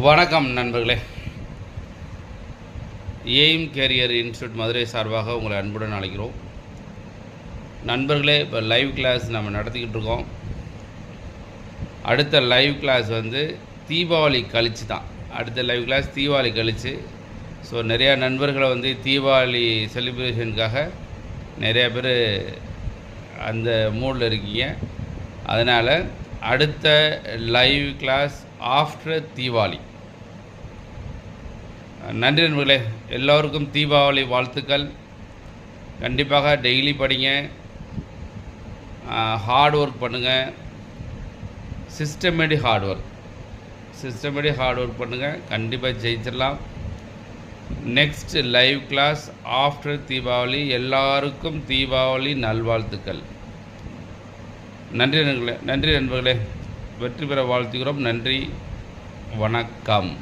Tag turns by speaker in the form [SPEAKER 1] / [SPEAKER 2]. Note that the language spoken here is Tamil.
[SPEAKER 1] வணக்கம் நண்பர்களே. எய்ம் கேரியர் இன்ஸ்டியூட் மதுரை சார்பாக உங்களை அன்புடன் அழைக்கிறோம். நண்பர்களே, இப்போ லைவ் கிளாஸ் நம்ம நடத்திக்கிட்டு இருக்கோம். அடுத்த லைவ் கிளாஸ் தீபாவளி கழிச்சு தான். அடுத்த லைவ் கிளாஸ் தீபாவளி கழிச்சு. ஸோ நிறையா நண்பர்களை தீபாவளி செலிப்ரேஷனுக்காக நிறையா பேர் அந்த மூடில் இருக்கீங்க. அதனால் அடுத்த லைவ் கிளாஸ் ஆஃப்டர் தீபாவளி. நன்றி நண்பர்களே, எல்லோருக்கும் தீபாவளி வாழ்த்துக்கள். கண்டிப்பாக டெய்லி படிங்க, ஹார்ட் ஒர்க் பண்ணுங்கள். சிஸ்டமேட்டிக் ஹார்ட் ஒர்க் பண்ணுங்கள். கண்டிப்பாக ஜெயிச்சிடலாம். Next live class after Deepavali. எல்லாருக்கும் தீபாவளி நல்வாழ்த்துக்கள். நன்றி நண்பர்களே, வெற்றி பெற வாழ்த்துகிறோம். நன்றி, வணக்கம்.